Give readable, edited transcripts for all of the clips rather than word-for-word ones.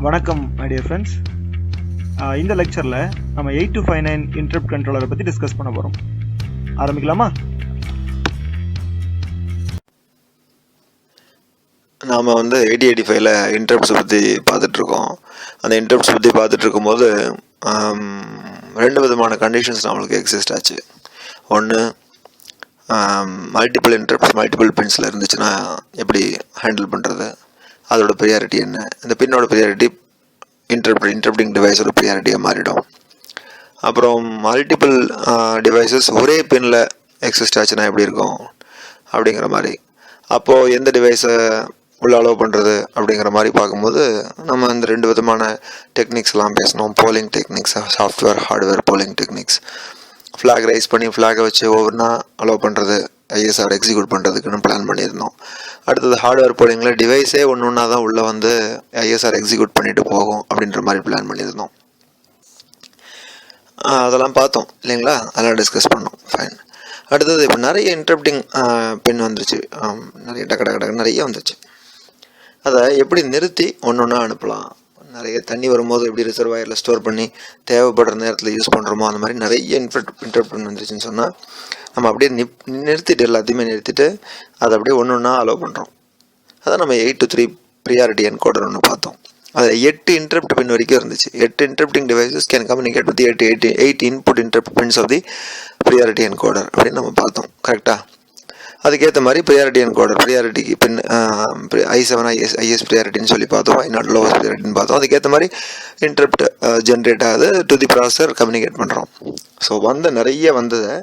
வணக்கம் my dear friends. இந்த லெக்சரில் நம்ம 8259 இன்டரப்ட் கண்ட்ரோலரை பற்றி டிஸ்கஸ் பண்ண போகிறோம். ஆரம்பிக்கலாமா? நாம் 8085ல் இன்டரப்ட்ஸை பற்றி பார்த்துட்ருக்கோம். அந்த இன்டரப்ட்ஸ் பற்றி பார்த்துட்டு இருக்கும்போது ரெண்டு விதமான கண்டிஷன்ஸ் நம்மளுக்கு எக்ஸிஸ்ட் ஆச்சு. ஒன்று, மல்டிபிள் இன்டரப்ட்ஸ் மல்டிபிள் பின்ஸில் இருந்துச்சுன்னா எப்படி ஹேண்டில் பண்ணுறது, அதோட ப்ரியாரிட்டி என்ன, இந்த பின்னோட ப்ரியாரிட்டி இன்டரப்டிங் டிவைஸோட ப்ரியாரிட்டியாக மாறிடும். அப்புறம் மல்டிபிள் டிவைசஸ் ஒரே பின்னில் எக்ஸிஸ்ட் ஆச்சுன்னா எப்படி இருக்கும் அப்படிங்கிற மாதிரி. அப்போது எந்த டிவைஸை உள்ள அலோவ் பண்ணுறது அப்படிங்கிற மாதிரி பார்க்கும்போது நம்ம இந்த ரெண்டு விதமான டெக்னிக்ஸ்லாம் பேசணும். Polling techniques, software hardware polling techniques. Flag raise பண்ணி ஃப்ளாகை வச்சு ஒவ்வொன்றா அலோவ் பண்ணுறது, ஐஎஸ்ஆர் எக்ஸிக்யூட் பண்ணுறதுக்குன்னு பிளான் பண்ணியிருந்தோம். அடுத்தது ஹார்ட்வேர் போலிங்கில் டிவைஸே ஒன்றா தான் உள்ளே ஐஎஸ்ஆர் எக்ஸிக்யூட் பண்ணிட்டு போகும் அப்படின்ற மாதிரி பிளான் பண்ணியிருந்தோம். அதெல்லாம் பார்த்தோம் இல்லைங்களா, அதெல்லாம் டிஸ்கஸ் பண்ணோம். ஃபைன். அடுத்தது இப்போ நிறைய இன்டரப்டிங் பின் வந்துருச்சு, நிறைய டக்கு நிறைய வந்துருச்சு. அதை எப்படி நிறுத்தி ஒன்றா அனுப்பலாம், நிறைய தண்ணி வரும்போது எப்படி ரிசர்வாயரில் ஸ்டோர் பண்ணி தேவைப்படுற நேரத்தில் யூஸ் பண்ணுறோமோ அந்த மாதிரி நிறைய இன்டரப்ட் வந்துருச்சுன்னு சொன்னால் நம்ம அப்படியே நிறுத்திட்டு எல்லாத்தையுமே நிறுத்திட்டு அதை அப்படியே ஒன்றா அலோவ் பண்ணுறோம். அதான் நம்ம 8 to 3 ப்ரியாரிட்டி என்கோடர் ஒன்று பார்த்தோம். அதில் 8 இன்டரப்ட் பின் வரைக்கும் இருந்துச்சு. 8 interrupting devices can communicate with 8 input interrupt pins of the priority encoder அப்படின்னு நம்ம பார்த்தோம். கரெக்டாக? அதுக்கேற்ற மாதிரி ப்ரியாரிட்டி என்கோடர், ப்ரியாரிட்டிக்கு பின் I7 ஐஎஸ் ப்ரியாரிட்டின்னு சொல்லி பார்த்தோம், I0 லோவஸ்ட் ப்ரியாரிட்டின்னு பார்த்தோம். அதுக்கேற்ற மாதிரி இன்டரப்ட் ஜென்ரேட் ஆகுது, டு தி ப்ராசஸர் கம்யூனிகேட் பண்ணுறோம். ஸோ நிறைய வந்ததை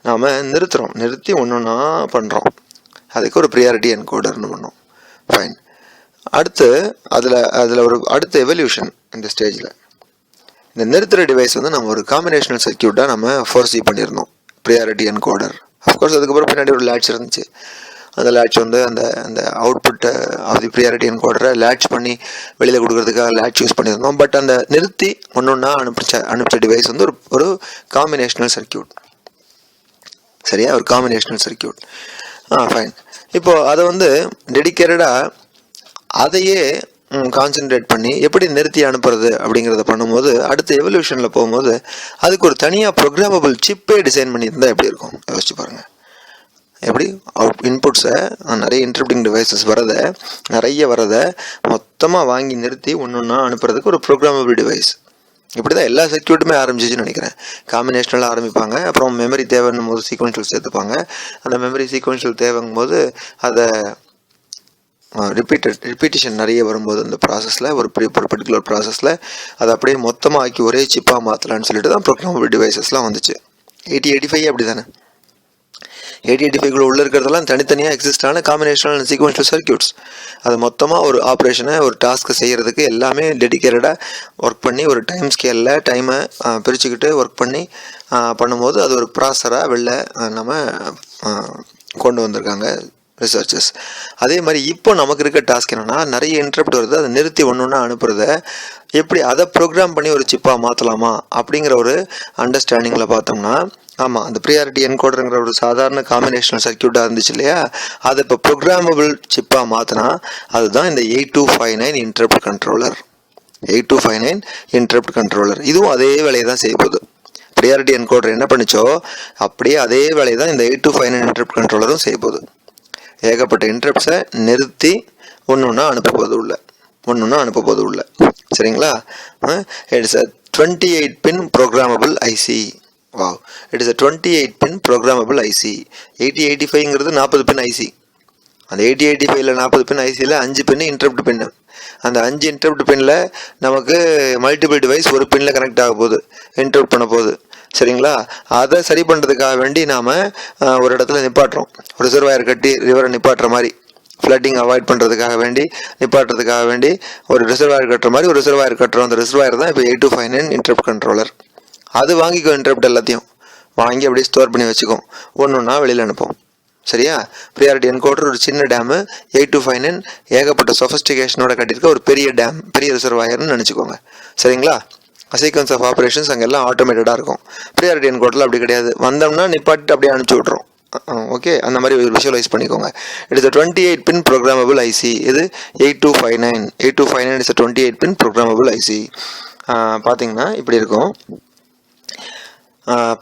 நாம் நிறுத்தி ஒன்றா பண்ணுறோம். அதுக்கு ஒரு ப்ரியாரிட்டி என்கோடர்னு பண்ணோம். ஃபைன். அடுத்து அதில் ஒரு அடுத்த எவல்யூஷன் இந்த ஸ்டேஜில் இந்த நிறுத்துகிற டிவைஸ் நம்ம ஒரு காம்பினேஷனல் சர்க்கியூட்டாக நம்ம ஃபோர்ஸி பண்ணியிருந்தோம் ப்ரியாரிட்டி என்கோடர். அஃப்கோர்ஸ் அதுக்கப்புறம் பின்னாடி ஒரு லேட்ச் இருந்துச்சு. அந்த லேட்ச் அந்த அவுட்புட் ஆஃப் தி ப்ரியாரிட்டி என்கோடரை லேட்ச் பண்ணி வெளியில் கொடுக்கறதுக்காக லேட்ச் யூஸ் பண்ணியிருந்தோம். பட் அந்த நிறுத்தி ஒன்றா அனுப்பிச்ச டிவைஸ் ஒரு காம்பினேஷனல் சர்க்கியூட். சரியா? ஒரு காம்பினேஷனல் சர்க்கியூட். ஃபைன். இப்போது அதை டெடிக்கேட்டடாக அதையே கான்சென்ட்ரேட் பண்ணி எப்படி நிறுத்தி அனுப்புறது அப்படிங்கிறத பண்ணும்போது அடுத்த எவல்யூஷனில் போகும்போது அதுக்கு ஒரு தனியாக ப்ரோக்ராமபிள் சிப்பே டிசைன் பண்ணியிருந்தால் எப்படி இருக்கும் யோசிச்சு பாருங்கள். எப்படி இன்புட்ஸை நிறைய இன்டரப்டிங் டிவைசஸ் நிறைய வரதை மொத்தமாக வாங்கி நிறுத்தி ஒன்றா அனுப்புறதுக்கு ஒரு ப்ரோக்ராமபிள் டிவைஸ். இப்படி தான் எல்லா சர்க்கியூட்டுமே ஆரம்பிச்சிச்சுன்னு நினைக்கிறேன். காம்பினேஷனலாக ஆரம்பிப்பாங்க, அப்புறம் மெமரி தேவைன்னும் போது சீக்வென்ஷியல் சேர்த்துப்பாங்க. அந்த மெமரி சீக்வென்ஷியல் தேவைங்கும் போது அதை ரிப்பீட்டேஷன் நிறைய வரும்போது அந்த ப்ராசஸில் ஒரு பர்டிகுலர் ப்ராசஸில் அதை அப்படியே மொத்தமாக ஆக்கி ஒரே சிப்பாக மாற்றலான்னு சொல்லிட்டு தான் ப்ரோக்ராமபிள் டிவைசஸ்லாம் வந்துச்சு. 8085 அப்படி தானே. 8085 உள்ளே இருக்கிறதெல்லாம் தனித்தனியாக எக்ஸிஸ்டான காம்பினேஷனல் சீக்வென்ஷியல் சர்க்கியூட்ஸ். அது மொத்தமாக ஒரு ஆப்ரேஷனை ஒரு டாஸ்க்கை செய்கிறதுக்கு எல்லாமே டெடிக்கேட்டடாக ஒர்க் பண்ணி ஒரு டைம் ஸ்கேலில் டைமை பிரிச்சுக்கிட்டு ஒர்க் பண்ணி பண்ணும்போது அது ஒரு ப்ராசராக வெளில நம்ம கொண்டு வந்திருக்காங்க ரிசர்ச்சர்ஸ். அதே மாதிரி இப்போ நமக்கு இருக்க டாஸ்க் என்னென்னா, நிறைய இன்டரப்ட் வருது, அதை நிறுத்தி ஒன்றா அனுப்புறத எப்படி அதை ப்ரோக்ராம் பண்ணி ஒரு சிப்பாக மாற்றலாமா அப்படிங்கிற ஒரு அண்டர்ஸ்டாண்டிங்கில் பார்த்தோம்னா, ஆமாம், அந்த ப்ரியாரிட்டி என்கோடருங்கிற ஒரு சாதாரண காம்பினேஷனல் சர்க்கியூட்டாக இருந்துச்சு இல்லையா, அதை இப்போ ப்ரோக்ராமபிள் சிப்பாக மாற்றினா அதுதான் இந்த 8259 இன்டரப்ட் கண்ட்ரோலர். 8259 இன்டரப்ட் கண்ட்ரோலர் இதுவும் அதே வேலையை தான் செய்ய போகுது. ப்ரியாரிட்டி என்கோடர் என்ன பண்ணிச்சோ அப்படியே அதே வேலையை தான் இந்த 8259 இன்டரப்ட் கண்ட்ரோலரும் செய்ய போகுது. ஏகப்பட்ட இன்டரப்ட்ஸை நிறுத்தி ஒன்றா அனுப்ப போது உள்ள. சரிங்களா? It's a 28 pin programmable IC. Wow, it is a 28 pin programmable IC. 8085ங்கிறது 40 பின் ஐசி. அந்த 8085ல் 40 பின் ஐசியில் 5 பின்னு இன்டரப்ட் பின்னு. அந்த 5 இன்டரப்ட் பின்னில் நமக்கு மல்டிபிள் டிவைஸ் ஒரு பின்னில் கனெக்ட் ஆக போகுது, இன்டரப்ட் பண்ண போகுது. சரிங்களா? அதை சரி பண்ணுறதுக்காக வேண்டி நாம் ஒரு இடத்துல நிப்பாட்டுறோம். ரிசர்வாயர் கட்டி ரிவரை நிப்பாட்டுற மாதிரி, ஃப்ளட்டிங் அவாய்ட் பண்ணுறதுக்காக வேண்டி நிப்பாட்டுறதுக்காக வேண்டி ஒரு ரிசர்வாயர் கட்டுற மாதிரி ஒரு ரிசர்வாயர் கட்டுறோம். அந்த ரிசர்வாயர் தான் இப்போ 8259 இன்டரப்ட் கண்ட்ரோலர். அது வாங்கிக்கும், இன்டரப்ட் எல்லாத்தையும் வாங்கி அப்படியே ஸ்டோர் பண்ணி வச்சுக்கோம், ஒன்றா வெளியில் அனுப்போம். சரியா? ப்ரியாரிட்டி என்கோடர் ஒரு சின்ன டேமு, 8259 ஏகப்பட்ட சொஃபிஸ்டிகேஷனோட கட்டியிருக்க ஒரு பெரிய டேம், பெரிய ரிசர்வாயர்னு நினச்சிக்கோங்க. சரிங்களா? சீக்வன்ஸ் ஆஃப் ஆப்ரேஷன்ஸ் அங்கே எல்லாம் ஆட்டோமேட்டடாக இருக்கும். ப்ரியாரிட்டி என்கோடரில் அப்படி கிடையாது. வந்தோம்னா நிப்பாட்டிட்டு அப்படியே அனுப்பிச்சி விட்றோம். ஓகே, அந்த மாதிரி ஒரு விஷுவலைஸ் பண்ணிக்கோங்க. It is a 28 pin programmable IC. இது 8259 is a 28 pin programmable IC. பார்த்தீங்கன்னா இப்படி இருக்கும்.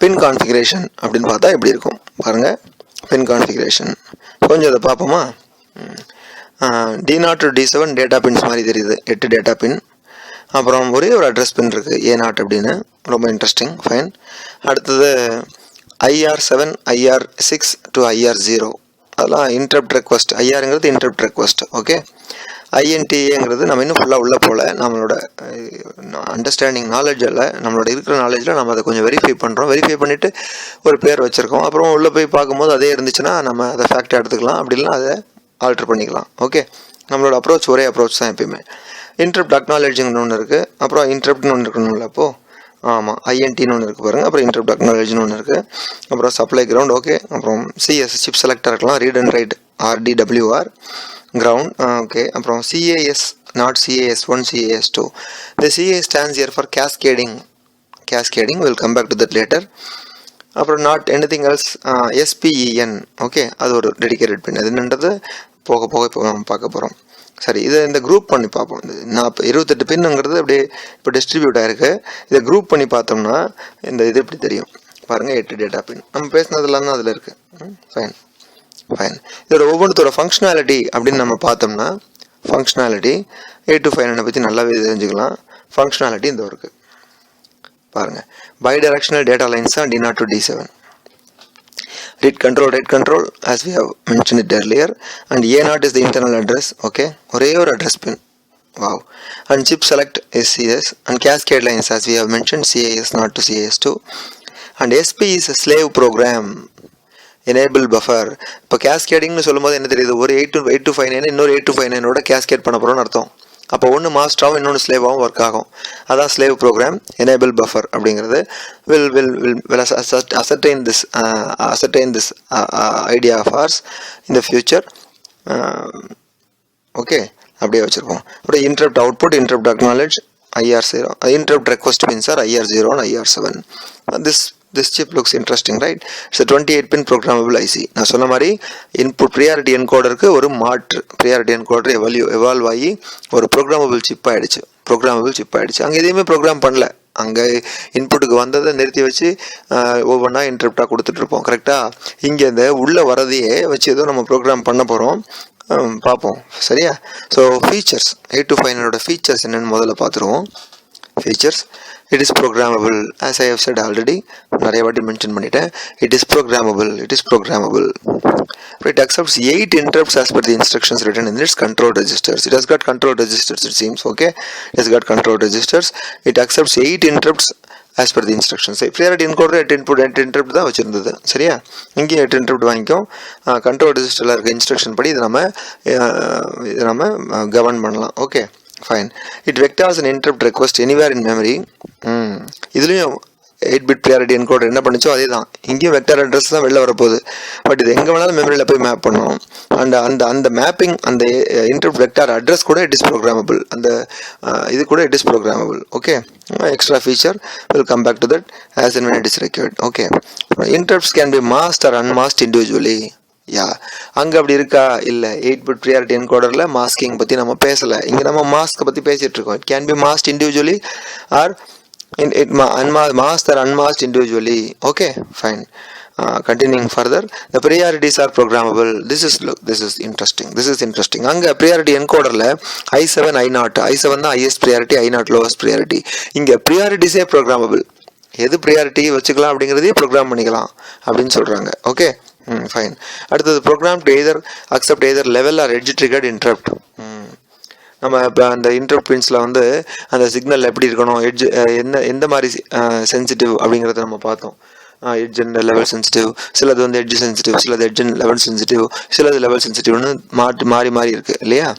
பின் கான்ஃபிகரேஷன் அப்படின்னு பார்த்தா இப்படி இருக்கும் பாருங்கள். பின் கான்ஃபிகரேஷன் கொஞ்சம் அதை பார்ப்போமா. D0 to D7 data pins மாதிரி தெரியுது, 8 டேட்டா பின். அப்புறம் ஒரே ஒரு அட்ரஸ் பின் இருக்குது A0 அப்படின்னு, ரொம்ப இன்ட்ரெஸ்டிங். ஃபைன். அடுத்தது IR7 IR6 to IR0, அதெல்லாம் இன்டரப்ட் ரெக்வஸ்ட். IRங்கிறது இன்டரப்ட் ரெக்வஸ்ட். ஓகே. INTAங்கிறது நம்ம இன்னும் ஃபுல்லாக உள்ள போல், நம்மளோட அண்டர்ஸ்டாண்டிங் நாலேஜில், நம்மளோட இருக்கிற நாலேஜில் நம்ம அதை கொஞ்சம் வெரிஃபை பண்ணுறோம். வெரிஃபை பண்ணிவிட்டு ஒரு பேர் வச்சுருக்கோம். அப்புறம் உள்ளே போய் பார்க்கும்போது அதே இருந்துச்சுன்னா நம்ம அதை ஃபேக்டாக எடுத்துக்கலாம், அப்படிலாம் அதை ஆல்ட்ரு பண்ணிக்கலாம். ஓகே, நம்மளோட அப்ரோச் ஒரே அப்ரோச் தான் எப்பயுமே. இன்டரப்ட் அக்னாலேஜிங்னு ஒன்று இருக்குது, அப்புறம் இன்டரப்ட்னு ஒன்று இருக்கணும்ல. அப்போது ஆமாம், INTன்னு ஒன்று இருக்குது பாருங்கள். அப்புறம் இன்டரப்ட் அக்னாலேஜ்னு ஒன்று இருக்குது. அப்புறம் சப்ளை கிரவுண்ட். ஓகே. அப்புறம் CS சிப் செலக்டர் இருக்கலாம், read and right RDWR ground. Okay. அப்புறம் CAS, not CAS1 CAS2. The CA stands here for cascading. We'll come back to that later. அப்புறம் not anything else. SPEN. Okay, அது ஒரு dedicated பின். அது என்னன்றது போக போக இப்போ நம்ம பார்க்க போகிறோம். சரி, இதை இந்த குரூப் பண்ணி பார்ப்போம். இது 28 பின்னுங்கிறது அப்படியே இப்போ டிஸ்ட்ரிபியூட் ஆகிருக்கு. இதை குரூப் பண்ணி பார்த்தோம்னா இந்த இது எப்படி தெரியும் பாருங்கள். 8 டேட்டா பின் நம்ம பேசினதுலாம் தான் அதில் இருக்குது. ஃபைன். இதோட ஒவ்வொருத்தோட ஃபங்க்ஷனாலிட்டி அப்படின்னு நம்ம பார்த்தோம்னா, ஃபங்க்ஷனாலிட்டி 8259 பற்றி நல்லாவே தெரிஞ்சுக்கலாம். ஃபங்க்ஷனாலிட்டி இந்த இருக்குது பாருங்கள். பை டைரக்ஷனல் டேட்டா லைன்ஸ் தான் D0 to D7. Read control as we have mentioned it earlier, and A0 is the internal address. Okay, ஒரே ஒரு address pin. Wow. And chip select is CS, and cascade lines as we have mentioned CAS not to CAS2, and SP is a slave program. Enable buffer. இப்போ cascadingனு சொல்லும்போது என்ன தெரியுது, ஒரு 8259 இன்னொரு 8259ஓட cascade பண்ண போகிறோம்னு அர்த்தம். அப்போ ஒன்று மாஸ்டராகவும் இன்னொன்று ஸ்லேவாகவும் ஒர்க் ஆகும். அதான் ஸ்லேவ் ப்ரோக்ராம். எனேபிள் பஃபர் அப்படிங்கிறது will ascertain this idea of ours in the future. Okay, அப்படியே வச்சுருக்கோம். அப்புறம் interrupt output, interrupt acknowledge, IR0, interrupt request pins are IR0 and IR7. This chip looks interesting, right? It's a 28 pin programmable IC. நான் சொன்ன மாதிரி input priority என்கோடருக்கு ஒரு மாற்று, priority encoder evolve ஆகி ஒரு ப்ரோக்ராமபிள் சிப் ஆகிடுச்சு. அங்கே எதையுமே ப்ரோக்ராம் பண்ணல. அங்கே இன்புட்டுக்கு வந்ததை நிறுத்தி வச்சு ஒவ்வொன்றா இன்டரப்டாக கொடுத்துட்ருப்போம். கரெக்டாக இங்கே இந்த உள்ளே வரதையே வச்சு ஏதோ நம்ம ப்ரோக்ராம் பண்ண போகிறோம். பார்ப்போம், சரியா? ஸோ ஃபீச்சர்ஸ், 8259 ஃபீச்சர்ஸ் என்னென்னு முதல்ல பார்த்துருவோம். Features, it is programmable, as I have said already, நிறைய வாட்டி மென்ஷன் பண்ணிட்டேன். it is programmable. It accepts 8 interrupts as per the instructions written in its control registers. It has got control registers, it seems. Okay, it has got control registers. It accepts 8 interrupts as per the instructions. Priority encoder 8 interrupt தான் வச்சுருந்தது, சரியா? இங்கேயும் 8 interrupt வாங்கிக்கும். Control ரெஜிஸ்டரில் இருக்க instruction படி இதை நம்ம govern பண்ணலாம். Okay, fine. It vectors an interrupt request anywhere in memory. இதுலேயும் 8-bit ப்ரியாரிட்டி என்கோடர் என்ன பண்ணிச்சோ அதே தான். இங்கேயும் வெக்டர் அட்ரஸ் தான் வெளில வரப்போகுது. பட் இது எங்கே வேணாலும் மெமரியில் போய் மேப் பண்ணும். அந்த மேப்பிங், அந்த இன்டரப்ட் வெக்டர் அட்ரஸ் கூட இட் இஸ் ப்ரோக்ராமபிள். அந்த இது கூட it is programmable. Okay, extra feature will come back to that as and when it is required. Okay, interrupts can be masked or unmasked individually. அங்கே அப்படி இருக்கா? இல்லை. 8-bit priority என்கோடரில் masking பற்றி நம்ம பேசலை. இங்கே நம்ம மாஸ்க்கை பற்றி பேசிகிட்டு இருக்கோம். It can be masked individually or masked or unmasked individually. Okay, fine. Continuing further, the priorities are programmable. This is interesting. அங்கே ப்ரியாரிட்டி என்கோடரில் I7 I0 தான் highest priority, I0 lowest priority. இங்கே ப்ரியாரிட்டிஸே ப்ரோக்ராமபிள். எது ப்ரியாரிட்டி வச்சுக்கலாம் அப்படிங்கிறதையே program பண்ணிக்கலாம் அப்படின்னு சொல்கிறாங்க. Okay, fine. அடுத்தது program to accept either level or edge triggered interrupt. நம்ம இப்போ அந்த இன்டரப்ட் பின்ஸில் அந்த சிக்னல் எப்படி இருக்கணும், எட்ஜ் எந்த மாதிரி சென்சிட்டிவ் அப்படிங்கிறத நம்ம பார்த்தோம். எட்ஜ் அண்ட் லெவல் சென்சிட்டிவ், சிலது எட்ஜ் சென்சிட்டிவ், சிலது எட்ஜ் அண்ட் லெவல் சென்சிட்டிவ், சிலது லெவல் சென்சிட்டிவ்னு மாறி இருக்குது இல்லையா?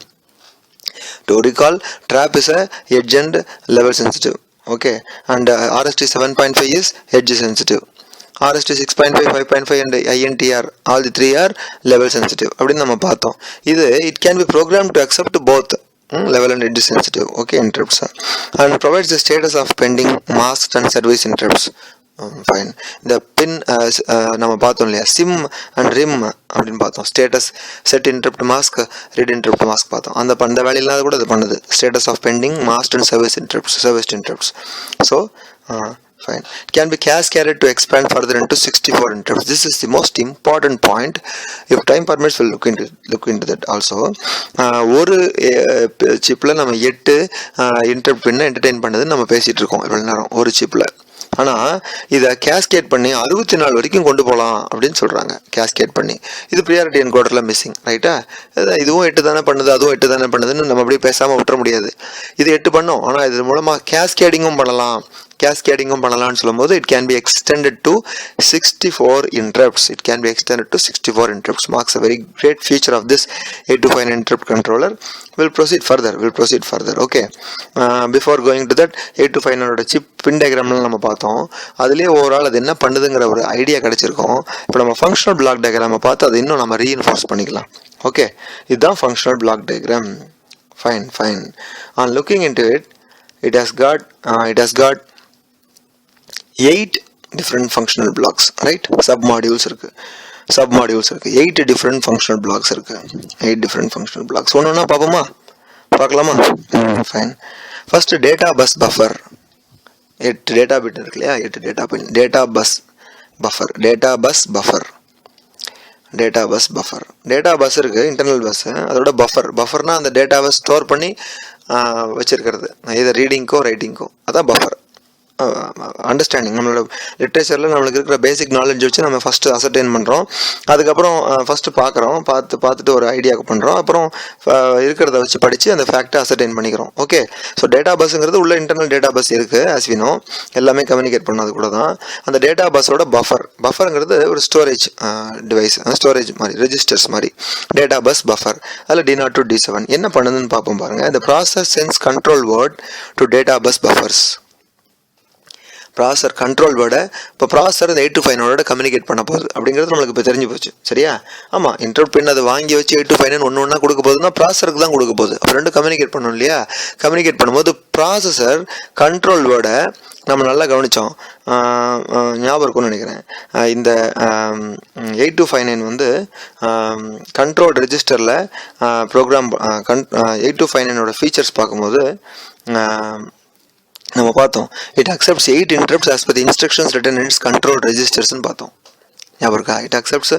To recall, trap is a edge and level sensitive. Okay, and RST 7.5 is edge sensitive. RST 6.5, 5.5 and INTR, all the three are level sensitive அப்படின்னு நம்ம பார்த்தோம். இது it can be programmed to accept both level and edge sensitive. Okay, interrupts, and provides the status of pending, masked and service interrupts. Fine. இந்த பின் நம்ம பார்த்தோம் இல்லையா, sim and RIM அப்படின்னு பார்த்தோம். Status set interrupt mask, read interrupt mask பார்த்தோம். அந்த வேலையில்லாத கூட இது பண்ணுது. Status of pending, masked and service interrupts. So fine. It can be cascaded to expand further into 64 interrupts. This is the most important point. If time permits, we'll look into that also. ஒரு சிப்பில் நம்ம 8 interrupt பின்ன entertain பண்ணது நம்ம பேசிகிட்டு இருக்கோம் இவ்வளோ நேரம் ஒரு சிப்பில். ஆனால் இதை கேஸ்கேட் பண்ணி 64 வரைக்கும் கொண்டு போகலாம் அப்படின்னு சொல்கிறாங்க. கேஸ்கேட் பண்ணி இது ப்ரியாரிட்டி என்கோடரில் மிஸ்ஸிங், ரைட்டா? இதுவும் 8 தானே பண்ணுது, அதுவும் 8 தானே பண்ணுதுன்னு நம்ம அப்படியே பேசாமல் விட்டுற முடியாது. இது 8 பண்ணோம், ஆனால் இது மூலமாக கேஸ்கேடிங்கும் பண்ணலாம்னு சொல்லும்போது it can be extended to 64 interrupts. Marks a very great feature of this 825 interrupt controller. We'll proceed further. Okay. Before going to that, 825 ஓட chip pin diagram நம்ம பார்த்தோம். அதுலேயே ஓவரால் அது என்ன பண்ணுதுங்கிற ஒரு ஐடியா கிடைச்சிருக்கோம். இப்போ நம்ம ஃபங்க்ஷனல் பிளாக் டயக்ராமை பார்த்து அது இன்னும் நம்ம ரீஇன்ஃபோர்ஸ் பண்ணிக்கலாம். ஓகே, இதுதான் functional block diagram. Fine. On looking into it, it has got 8 different functional blocks, right? Submodules இருக்கு. 8 different functional blocks இருக்கு. 8 different functional blocks. ஒண்ணா பார்க்கலாமா? Fine. First, data bus buffer. 8 data bit இருக்கு இல்லையா? 8 data pin. Data bus buffer. Data bus இருக்கு, internal bus. அதோட பஃபர்னா அந்த டேட்டாவை ஸ்டோர் பண்ணி வச்சிருக்கிறது, இதை ரீடிங்க்கோ ரைட்டிங்க்கோ, அதான் பஃபர். அண்டர்ஸ்டாண்டிங், நம்மளோட லிட்ரேச்சரில் நம்மளுக்கு இருக்கிற பேசிக் நாலேஜ் வச்சு நம்ம ஃபஸ்ட்டு அசர்டைன் பண்ணுறோம். அதுக்கப்புறம் ஃபஸ்ட்டு பார்த்துட்டு ஒரு ஐடியாவுக்கு பண்ணுறோம். அப்புறம் இருக்கிறத வச்சு படித்து அந்த ஃபேக்டை அசர்டைன் பண்ணிக்கிறோம். ஓகே, ஸோ டேட்டா பஸ்ஸுங்கிறது உள்ள இன்டர்னல் டேட்டா பஸ் இருக்குது. ஆஸ் வி நோ, எல்லாமே கம்யூனிகேட் பண்ணது கூட தான். அந்த டேட்டா பஸ்ஸோட பஃபருங்கிறது ஒரு ஸ்டோரேஜ் டிவைஸ், ஸ்டோரேஜ் மாதிரி, ரெஜிஸ்டர்ஸ் மாதிரி. டேட்டா பஸ் பஃபர், அதில் D0 to D7 என்ன பண்ணுதுன்னு பார்ப்போம் பாருங்கள். இந்த process sense control word to data bus buffers. ப்ராசர் கண்ட்ரோல் வேர்டை இப்போ ப்ராசர் இந்த 825 கம்யூனிகேட் பண்ண போகுது அப்படிங்கிறது நம்மளுக்கு இப்போ தெரிஞ்சு போச்சு, சரியா? ஆமாம், இன்டர்ப்ட் பின் அதை வாங்கி வச்சு 825 ஒன்று கொடுக்க போகுதுன்னா ப்ராசருக்கு தான் கொடுக்க போகுது. அப்போ ரெண்டு கம்யூனிகேட் பண்ணணும் இல்லையா? கம்யூனிகேட் பண்ணும்போது ப்ராசஸர் கண்ட்ரோல் வேர்டை நம்ம நல்லா கவனித்தோம், ஞாபகம் இருக்கும்னு நினைக்கிறேன். இந்த 8259 வந்து கண்ட்ரோல் ரெஜிஸ்டரில் ப்ரோக்ராம் 8259 ஃபீச்சர்ஸ் பார்க்கும்போது நம்ம பார்த்தோம், it accepts 8 interrupts as per the instructions written in its control registers-னு பார்த்தோம். ஞாபகம் இருக்கா? It accepts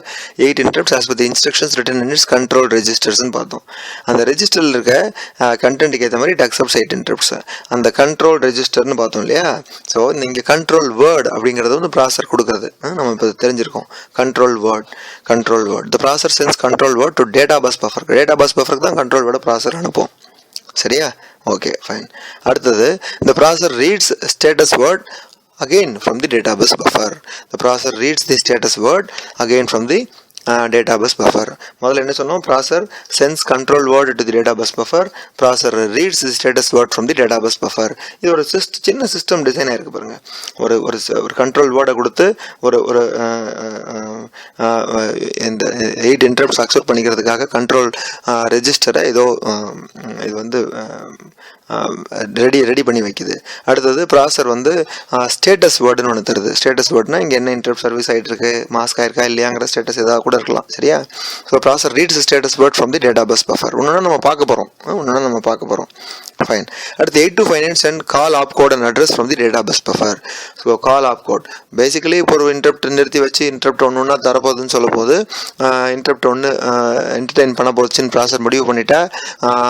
8 interrupts as per the instructions written in its control registers-னு பார்த்தோம். அந்த ரெஜிஸ்டரில் இருக்க கண்டென்ட்டுக்கு ஏற்ற மாதிரி இட் அக்செப்ட்ஸ் 8 interrupts. அந்த கண்ட்ரோல் ரெஜிஸ்டர்னு பார்த்தோம் இல்லையா? ஸோ இங்கே கண்ட்ரோல் வேர்ட் அப்படிங்கிறது வந்து ப்ராசர் கொடுக்குறது நம்ம இப்போ தெரிஞ்சிருக்கோம். Control word the processor sends control word to data bus buffer. Data bus பஃபருக்கு தான் கண்ட்ரோல் வேர்டை ப்ராசர் அனுப்போம், சரியா? Okay, fine. அடுத்தது, the processor reads status word again from the data bus buffer. The processor reads the status word again from the data bus buffer. முதல்ல என்ன சொன்னோம்? Processor sends control word to the data bus buffer. Processor reads the status word from the data bus buffer. இது ஒரு சின்ன system டிசைனாக இருக்குது பாருங்க. ஒரு கண்ட்ரோல் வேர்டை கொடுத்து ஒரு இந்த 8 interrupts அக்செப்ட் பண்ணிக்கிறதுக்காக கண்ட்ரோல் ரெஜிஸ்டரை ஏதோ இது வந்து ரெடி பண்ணி வைக்குது. அடுத்தது ப்ராசர் வந்து ஸ்டேட்டஸ் வேர்டுன்னு ஒன்று தருது. ஸ்டேட்டஸ் வேர்டுனா இங்கே என்ன இன்டரப்ட் சர்வீஸ் ஆகிட்டு இருக்கு, மாஸ்க் ஆயிருக்கா இல்லையாங்கிற ஸ்டேட்டஸ் ஏதாவது கூட இருக்கலாம், சரியா? So processor reads status word from the data bus buffer. ஒன்றுனா நம்ம பார்க்க போகிறோம். ஃபைன். அடுத்து 8259 send call op code and address from the data bus buffer. So call op code basically இப்போ ஒரு இன்டரப்ட் நிறுத்தி வச்சு இன்டரப்ட் ஒன்று தரப்போகுதுன்னு சொல்ல போது, இன்டரப்ட் ஒன்று என்டர்டெயின் பண்ண போச்சுன்னு ப்ராசர் முடிவு பண்ணிட்டா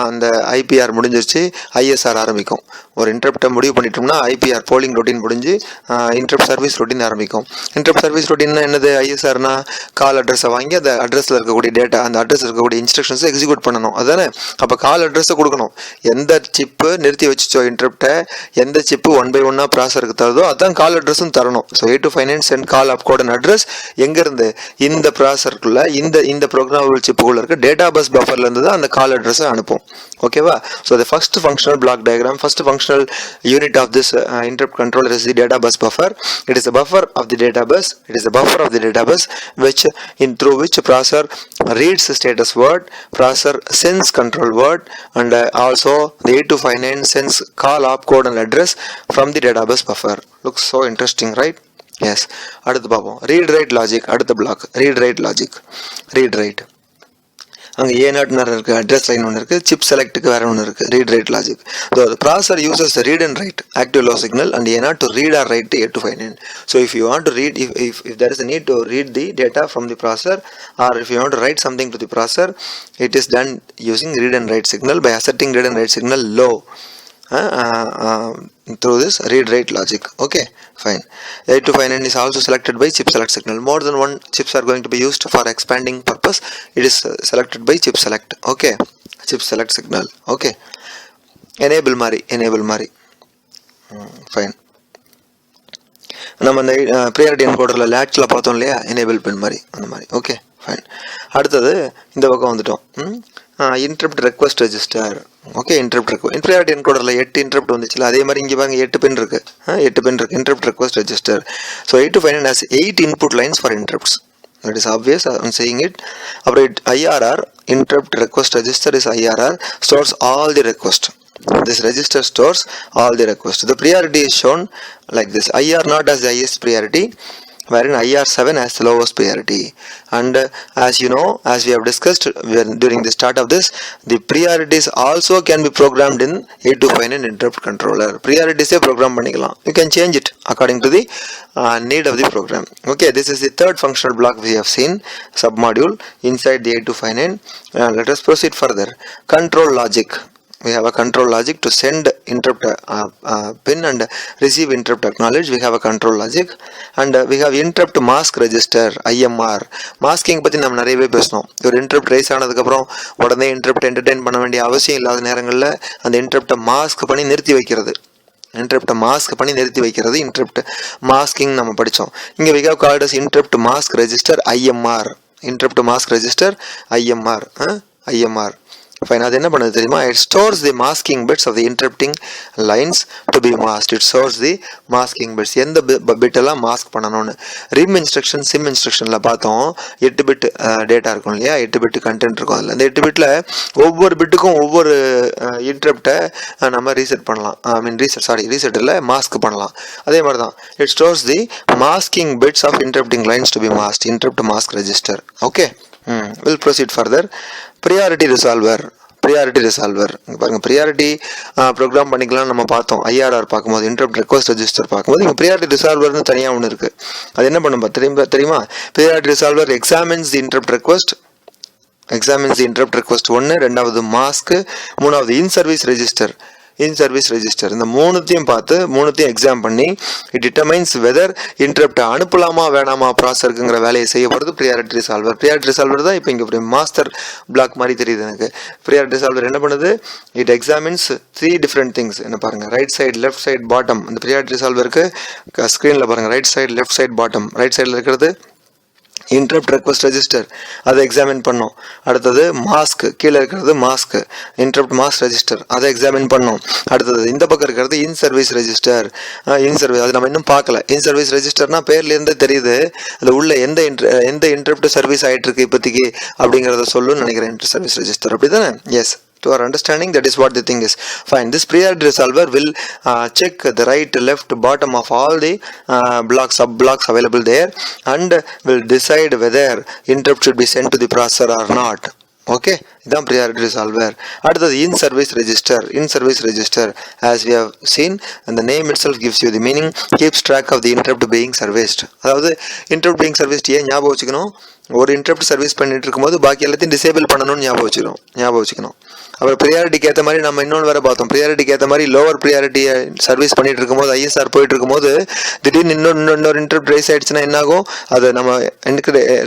அந்த ஐபிஆர் முடிஞ்சிருச்சு, ஐஎஸ்ஆர் ஆரம்பிக்கும். ஒரு இன்டரப்டை முடிவு பண்ணிட்டோம்னா ஐபிஆர் போலிங் ரொட்டீன் முடிஞ்சு இன்டரப்ட் சர்வீஸ் ரொட்டீன் ஆரம்பிக்கும். இன்டரப்ட் சர்வீஸ் ரொட்டீன்னா என்னது? ஐஎஸ்ஆர்னா கால் அட்ரஸை வாங்கி அந்த அட்ரஸில் இருக்கக்கூடிய டேட்டா, அந்த அட்ரஸ் இருக்கக்கூடிய இன்ஸ்ட்ரக்ஷன்ஸை எக்ஸிக்யூட் பண்ணணும், அதுதானே? அப்போ கால் அட்ரஸை கொடுக்கணும். எந்த சிப்பு நிறுத்தி வச்சுச்சோ இன்டரப்டை, எந்த சிப்பு 1 by 1 ப்ராசருக்கு தருதோ அதான் கால் அட்ரஸும் தரணும். So 8259 send call op code and address எங்கேருந்து? இந்த ப்ராசருக்குள்ள இந்த ப்ரோக்ராமபிள் சிப்புக்குள்ள இருக்க டேட்டா பஸ் பஃபர்லேருந்து தான் அந்த கால் அட்ரஸை அனுப்பும். ஓகேவா? So the first functional block diagram, first functional unit of this interrupt controller is the data bus buffer. It is a buffer of the data bus. Through which processor reads the status word, processor sends control word, and also the 8259 sends call op code and address from the data bus buffer. Looks so interesting, right? Yes. அடுத்து பார்ப்போம் read write logic. அடுத்த block read write logic. Read write அங்கே A0 இருக்குது, address line ஒன்று இருக்குது, chip செலக்ட்டுக்கு வேறு ஒன்று இருக்குது. Read write logic. ஸோ ப்ராசர் uses read and right active low signal and A0 to read or write 8259. So if you want to read, if there is a need to read the data from the processor, or if you want to write something to the processor, it is done using read and write signal by asserting read and write signal low through this read write logic. Okay, fine. 8259 is also selected by chip select signal. More than one chips are going to be used for expanding purpose. It is selected by chip select. Okay, chip select signal. Okay, enable mari fine. நம்ம அந்த priority என்கோடரில் லேட்சில் பார்த்தோம் இல்லையா, enable pin மாதிரி அந்த மாதிரி. Okay fine. அடுத்தது இந்த பக்கம் வந்துட்டோம். Interrupt request register. Okay, interrupt priority என்கோடரில் 8 இன்டரப்ட் வந்துச்சுல, அதே மாதிரி இங்கே பாருங்க 8 பின் இருக்குது. 8 பின் இருக்குது interrupt request register. So 8259 has 8 input lines for interrupts. That is obvious, I am saying it. அப்புறம் IRR interrupt request register is IRR, stores all the request. This register stores all the requests. The priority is shown like this. IR0 has the highest priority, wherein IR7 has the lowest priority. And as you know, as we have discussed during the start of this, the priorities also can be programmed in 8259 interrupt controller. Priorities program பண்ணிக்கலாம். You can change it according to the need of the program. Okay, this is the third functional block we have seen, submodule inside the 8259. Let us proceed further. Control logic. We have a control logic to send interrupt pin and receive interrupt acknowledge. We have a control logic and we have interrupt mask register IMR. Masking பற்றி நம்ம நிறையவே பேசணும். ஒரு interrupt rice ஆனதுக்கப்புறம் உடனே interrupt entertain பண்ண வேண்டிய அவசியம் இல்லாத நேரங்களில் அந்த interrupt மாஸ்க் பண்ணி நிறுத்தி வைக்கிறது. interrupt மாஸ்க் பண்ணி நிறுத்தி வைக்கிறது interrupt மாஸ்கிங் நம்ம படித்தோம். இங்கே we have called as interrupt mask register IMR. interrupt mask register IMR. IMR. Fine. அது என்ன பண்ணுது தெரியுமா? It stores the masking bits of the interrupting lines to be masked. It stores the masking bits. எந்த bit எல்லாம் mask பண்ணணும்னு. Rim instruction sim இன்ஸ்ட்ரக்ஷனில் பார்த்தோம். 8 bit data இருக்கும் இல்லையா, 8 பிட் கண்டென்ட் இருக்கும். அதில் அந்த 8 பிட்டில் ஒவ்வொரு பிட்டுக்கும் ஒவ்வொரு இன்டரப்டை நம்ம ரீசெட் பண்ணலாம். ரீசெட் இல்லை, மாஸ்க் பண்ணலாம். அதே மாதிரி தான் it stores the masking bits of interrupting lines to be masked. interrupt mask register. Okay. We'll proceed further. Priority resolver. பாருங்க ப்ரியாரிட்டி ப்ரோக்ராம் பண்ணிக்கலாம் நம்ம பார்த்தோம். IRR பார்க்கும்போது interrupt request register பார்க்கும்போது இங்கே ப்ரியாரிட்டி ரிசால்வர்னு தனியாக ஒன்று இருக்குது. அது என்ன பண்ணும் தெரியுமா? Priority resolver examines the interrupt request 1, ரெண்டாவது மாஸ்க், மூணாவது in service register. இந்த மூணுத்தையும் பார்த்து மூணுத்தையும் எக்ஸாம் பண்ணி இட் டிட்டர்மைன்ஸ் வெதர் இன்டரப்ட் அனுப்பலாமா வேணாமா ப்ராசஸருக்குங்கிற வேலையை செய்ய போகிறது ப்ரியாரிட்டி ரிசால்வர். ப்ரியாரிட்டி ரிசால்வர் தான் இப்போ இங்கே மாஸ்டர் பிளாக் மாதிரி தெரியுது எனக்கு. ப்ரியாரிட்டி ரிசால்வர் என்ன பண்ணுது? It examines 3 different things. என்ன பாருங்க, right side, left side, bottom. இந்த ப்ரியாரிட்டி ரிசால்வருக்கு ஸ்க்ரீனில் பாருங்க, right side, left side, bottom. Right சைடில் இருக்கிறது interrupt request register, அதை எக்ஸாமின் பண்ணோம். அடுத்தது மாஸ்க், கீழே இருக்கிறது மாஸ்க், interrupt mask register, அதை எக்ஸாமின் பண்ணோம். அடுத்தது இந்த பக்கம் இருக்கிறது in service register. அது நம்ம இன்னும் பார்க்கல. in service registerனா பேர்லேருந்து தெரியுது அது உள்ள எந்த interrupt சர்வீஸ் ஆகிட்டு இருக்கு இப்போதைக்கு அப்படிங்கிறத சொல்லுன்னு நினைக்கிறேன். inter service register அப்படி தானே? S. To our understanding, that is what the thing is. Fine. This priority resolver will check the right, left, bottom of all the blocks, sub blocks available there, and will decide whether interrupt should be sent to the processor or not. Okay, idan priority resolver. அடுத்தது in service register, as we have seen, and the name itself gives you the meaning, keeps track of the interrupt being serviced. அதாவது interrupt being serviced ஏன் ஞாபகம் வச்சுக்கணும்? ஒரு interrupt service பண்ணிட்டு இருக்கும்போது பாக்கி எல்லாத்தையும் டிசேபிள் பண்ணணும்னு ஞாபகம் வச்சுக்கணும். அப்புறம் ப்ரியாரிட்டிக்கு ஏற்ற மாதிரி நம்ம இன்னொன்று வேறு பார்த்தோம். ப்ரியாரிட்டிக்கு ஏற்ற மாதிரி லோவர் ப்ரியாரிட்டியை சர்வீஸ் பண்ணிட்டு இருக்கும்போது ISR போயிட்டு இருக்கும்போது திடீர்னு இன்னொரு இன்டரப்ட் ரைஸ் ஆயிடுச்சுன்னா என்னாகும்? அதை நம்ம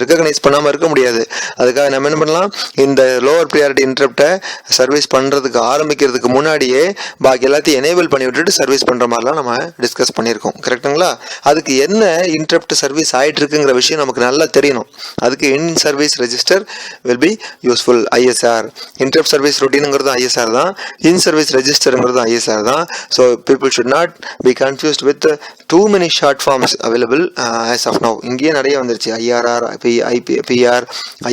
ரெகக்னைஸ் பண்ணாமல் இருக்க முடியாது. அதுக்காக நம்ம என்ன பண்ணலாம்? இந்த லோவர் ப்ரியாரிட்டி இன்டரப்டை சர்வீஸ் பண்ணுறதுக்கு ஆரம்பிக்கிறதுக்கு முன்னாடியே பாக்கி எல்லாத்தையும் எனேபிள் பண்ணி விட்டுட்டு சர்வீஸ் பண்ணுற மாதிரிலாம் நம்ம டிஸ்கஸ் பண்ணியிருக்கோம். கரெக்டுங்களா? அதுக்கு என்ன இன்டரப்ட் சர்வீஸ் ஆகிட்டு இருக்குங்கிற விஷயம் நமக்கு நல்லா தெரியணும். அதுக்கு in service register will be useful. ISR interrupt service ரொட்டீனுங்கிறது ISR தான், இன் சர்வீஸ் ரெஜிஸ்டருங்கிறது ISR தான். So people should not be confused with too many short forms available as of now. இங்கேயே நிறைய வந்துருச்சு. IRR, PR,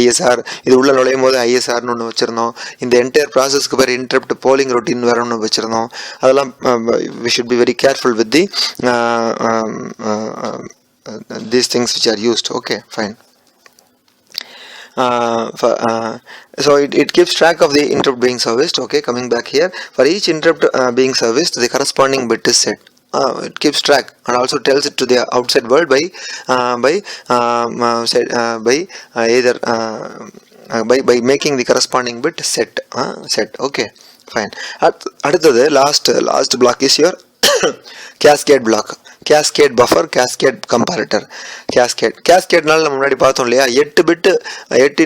ISR. இது உள்ள நுழையும் போது ISRனு ஒன்று வச்சுருந்தோம். இந்த என்டையர் ப்ராசஸ்க்கு பேர் இன்டரப்ட் போலிங் ரொட்டீன் வேறு ஒன்று வச்சுருந்தோம். அதெல்லாம் we should be very careful with the these things which are used. Okay, fine. So it keeps track of the interrupt being serviced. Okay, coming back here, for each interrupt being serviced, the corresponding bit is set. It keeps track and also tells it to the outside world by either by making the corresponding bit set. Okay, fine. அடுத்தது last block is your cascade block. Cascade buffer, cascade comparator. கேஸ்கேட்னால நம்ம முன்னாடி பார்த்தோம் இல்லையா, 8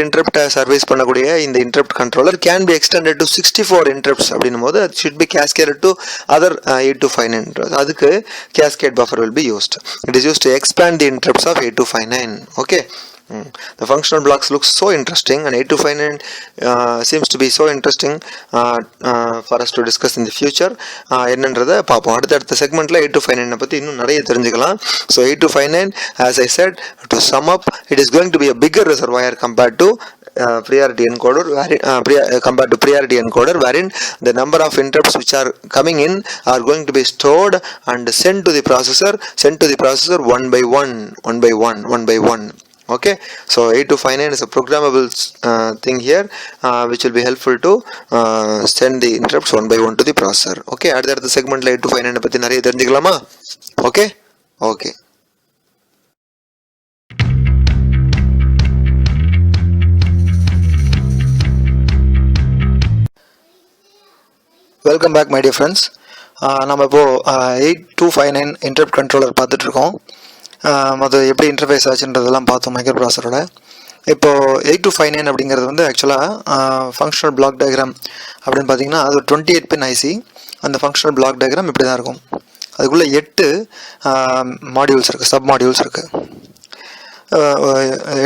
இன்டரப்டை service பண்ணக்கூடிய இந்த interrupt controller can be extended to 64 interrupts அப்படின்னும் போது அது should be cascaded to other 8259. அதுக்கு cascade buffer will be used. It is used to expand the interrupts of 8259. Okay. The functional blocks looks so interesting, and 8259 seems to be so interesting for us to discuss in the future. என்னன்றதை பார்ப்போம். அடுத்த செக்மெண்ட்ல 8259 பற்றி இன்னும் நிறைய தெரிஞ்சுக்கலாம். So 8259, as I said, to sum up, it is going to be a bigger reservoir compared to priority encoder, compared to priority encoder, wherein the number of interrupts which are coming in are going to be stored and sent to the processor one by one. Okay, so 8259 is a programmable thing here which will be helpful to send the interrupts one by one to the processor. Okay, அடுத்த செக்மெண்ட்ல 8259 பத்தி நிறைய தெரிஞ்சுக்கலாமா? Okay. Welcome back my dear friends. நம்ம இப்போ 8259 interrupt controller பார்த்துட்டு இருக்கோம். அது எப்படி இன்டர்ஃபேஸ் ஆச்சுன்றதெல்லாம் பார்த்தோம் மைக்ரோ ப்ராசரோட. இப்போது 8259 அப்படிங்கிறது வந்து ஆக்சுவலாக ஃபங்க்ஷனல் பிளாக் டயக்ராம் அப்படின்னு பார்த்தீங்கன்னா அது ஒரு 28 பின் ஐசி. அந்த ஃபங்க்ஷனல் பிளாக் டயக்ராம் இப்படி தான் இருக்கும். அதுக்குள்ளே 8 மாடியூல்ஸ் இருக்குது, சப் மாடியூல்ஸ் இருக்குது.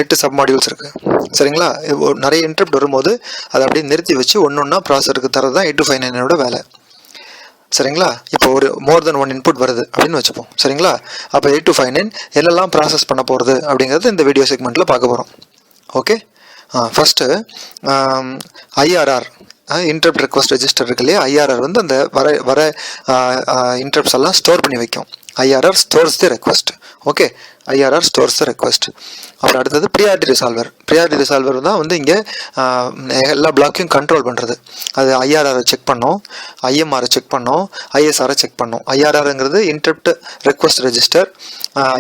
8 சப் மாடியூல்ஸ் இருக்குது. சரிங்களா? நிறைய இன்டரப்ட் வரும்போது அதை அப்படியே நிறுத்தி வச்சு ஒன்றா ப்ராசருக்கு தரது தான் 8259 வேலை. சரிங்களா? இப்போ ஒரு மோர் தென் 1 இன்புட் வருது அப்படின்னு வச்சுப்போம். சரிங்களா? அப்போ 8259 எல்லாம் ப்ராசஸ் பண்ண போகிறது அப்படிங்கிறது இந்த வீடியோ செக்மெண்ட்டில் பார்க்க போகிறோம். Okay, first IRR interrupt request register இருக்கு இல்லையா, ஐஆர்ஆர் வந்து அந்த வர இன்டரப்ட்ஸ் எல்லாம் ஸ்டோர் பண்ணி வைக்கும். IRR stores the request. Okay, IRR stores the request. அப்புறம் அடுத்தது ப்ரியாரிட்டி ரிசால்வர் தான் வந்து இங்கே எல்லா பிளாக்கையும் கண்ட்ரோல் பண்ணுறது. அது ஐஆர்ஆரை செக் பண்ணோம், ஐஎம்ஆரை செக் பண்ணோம், ஐஎஸ்ஆரை செக் பண்ணோம். ஐஆர்ஆருங்கிறது இன்டரப்ட் ரெக்வஸ்ட் ரெஜிஸ்டர்,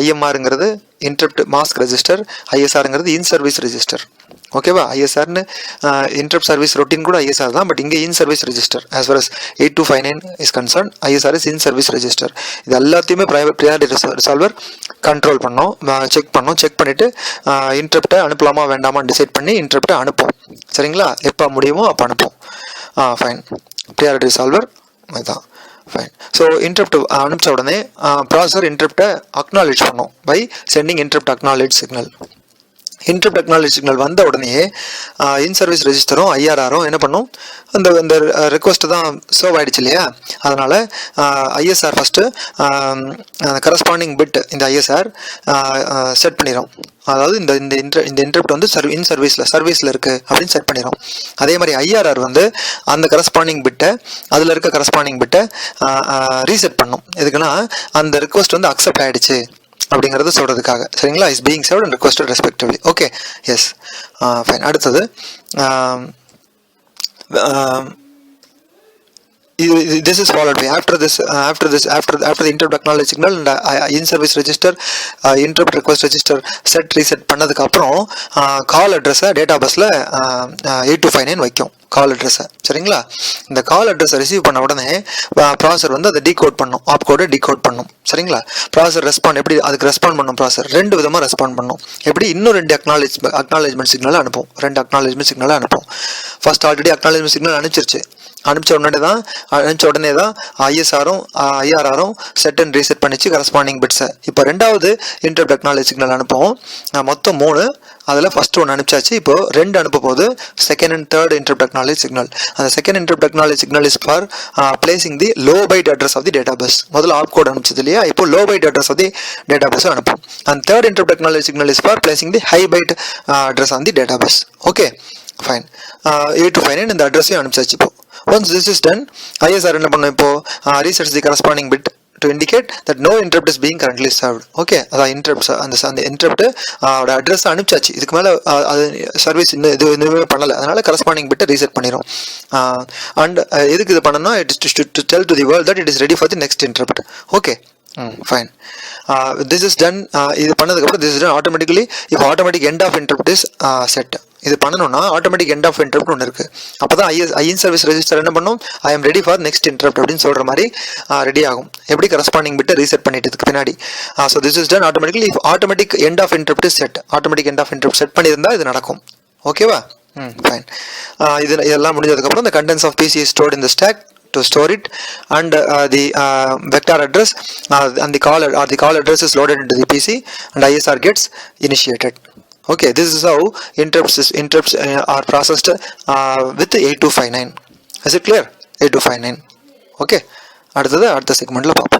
ஐஎம்ஆருங்கிறது இன்டரப்ட் மாஸ்க் ரெஜிஸ்டர், ஐஎஸ்ஆருங்கிறது இன் சர்வீஸ் ரெஜிஸ்டர். ஓகேவா? ஐஎஸ்ஆர்னு இன்டரப்ட் சர்வீஸ் ரொட்டீன் கூட ஐஎஸ்ஆர் தான், பட் இங்கே in service register. As far as 8259 is concern, ISR is in service register. இது எல்லாத்தையுமே ப்ரியாரிட்டி ரிசால்வர் கண்ட்ரோல் பண்ணோம், செக் பண்ணிவிட்டு இன்டரப்டை அனுப்பலாமா வேண்டாமான்னு டிசைட் பண்ணி இன்டரப்டை அனுப்போம். சரிங்களா? எப்போ முடியுமோ அப்போ அனுப்போம். ஃபைன், ப்ரியாரிட்டி ரிசால்வர் அதுதான். ஃபைன். ஸோ இன்டரப்ட் அனுப்பிச்ச உடனே ப்ராசஸர் இன்டரப்டை அக்னாலேஜ் பண்ணோம் by sending interrupt acknowledge signal. Interrupt acknowledge signal வந்த உடனே இன் சர்வீஸ் ரெஜிஸ்டரும் ஐஆர்ஆரும் என்ன பண்ணும், அந்த ரெக்வஸ்ட்டு தான் சர்வ் ஆகிடுச்சு இல்லையா, அதனால் ஐஎஸ்ஆர் ஃபஸ்ட்டு கரஸ்பாண்டிங் பிட் இந்த ஐஎஸ்ஆர் செட் பண்ணிடும். அதாவது இந்த இன்டரப்ட் வந்து இன் சர்வீஸில் இருக்குது அப்படின்னு செட் பண்ணிடும். அதே மாதிரி ஐஆர்ஆர் வந்து அந்த கரஸ்பாண்டிங் பிட்டை அதில் இருக்க கரஸ்பாண்டிங் பிட்டை ரீசெட் பண்ணும். எதுக்குன்னா அந்த ரிக்வஸ்ட் வந்து அக்செப்ட் ஆகிடுச்சு அப்படிங்கிறது சொல்கிறதுக்காக. சரிங்களா? Is being served and requested respectively. Okay, yes, fine. அடுத்தது this is followed by after the interrupt acknowledge signal and in service register interrupt request register set reset பண்ணதுக்கு அப்புறம் கால் அட்ரஸை டேட்டா பஸ்ல 8259 வைக்கும் கால் அட்ரஸை. சரிங்களா? இந்த கால் அட்ரஸை ரிசீவ் பண்ண உடனே ப்ராசர் வந்து அதை டீகோட் பண்ணும், ஆப்கோடை டீகோட் பண்ணும். சரிங்களா? ப்ராசர் எப்படி அதுக்கு ரெஸ்பாண்ட் பண்ணும், ப்ராசர் 2 விதமாக ரெஸ்பாண்ட் பண்ணும். எப்படி? இன்னும் 2 அக்னாலேஜ்மெண்ட் சிக்னலை அனுப்பும். 2 அக்னாலேஜ்மெண்ட் சிக்னலை அனுப்பும். ஃபர்ஸ்ட் ஆல்ரெடி அக்னாலேஜ்மெண்ட் சிக்னல் அனுப்பிச்ச உடனே தான் ஐஎஸ்ஆரும் ஐஆர்ஆரும் செட் அண்ட் ரீசெட் பண்ணிச்சு கரஸ்பாண்டிங் பிட்ஸை. இப்போ 2வது இன்டரப்ட் அக்னாலேஜ் சிக்னல் அனுப்புவோம். மொத்தம் 3, அதில் ஃபர்ஸ்ட் 1 அனுப்பிச்சாச்சு. இப்போ 2 அனுப்ப போது second and third interrupt acknowledge signal. அந்த second interrupt acknowledge signal is for placing the low byte address of the data bus. முதல்ல ஆப் கோட் அனுப்பிச்சது இல்லையா, இப்போ low byte address of the data bus அனுப்பும். And third interrupt acknowledge signal is for placing the high byte address on the data bus. Okay, fine. 8259 இந்த அட்ரஸையும் அனுப்பிச்சாச்சு. இப்போ once this is done, ISR என்ன பண்ணும், இப்போ resets the corresponding bit to indicate that no interrupt is being currently served. Okay, அதான் interrupts அந்த interrupt address அனுப்பிச்சாச்சு, இதுக்கு மேலே அது சர்வீஸ் இன்னும் எதுவுமே பண்ணலை, அதனால கரஸ்பாண்டிங் பிட்டை ரீசெட் பண்ணிடும். அண்ட் எதுக்கு இது பண்ணணும்னா it is to tell to the world that it is ready for the next interrupt. Okay, fine. This is done. இது பண்ணதுக்கப்புறம் this is done automatically if automatic end of interrupt is set. இது பண்ணணும்னா automatic end of interrupt ஒன்று இருக்குது. அப்போ தான் IN service register என்ன பண்ணும், I am ready for next interrupt அப்படின்னு சொல்கிற மாதிரி ரெடி ஆகும். எப்படி கரஸ்பாண்டிங் பிட்டு ரீசெட் பண்ணிட்டதுக்கு பின்னாடி. So this is done automatically if automatic end of interrupt is set. Automatic end of interrupt set பண்ணியிருந்தால் இது நடக்கும். ஓகேவா? ஃபைன். இதெல்லாம் முடிஞ்சதுக்கப்புறம் the contents of PC is stored in the stack to store it, and the vector address and the call address is loaded into the PC and ISR gets initiated. Okay, this is how interrupts are processed with 8259. Is it clear? 8259. Okay, அடுத்த செக்மெண்ட்ல பார்ப்போம்.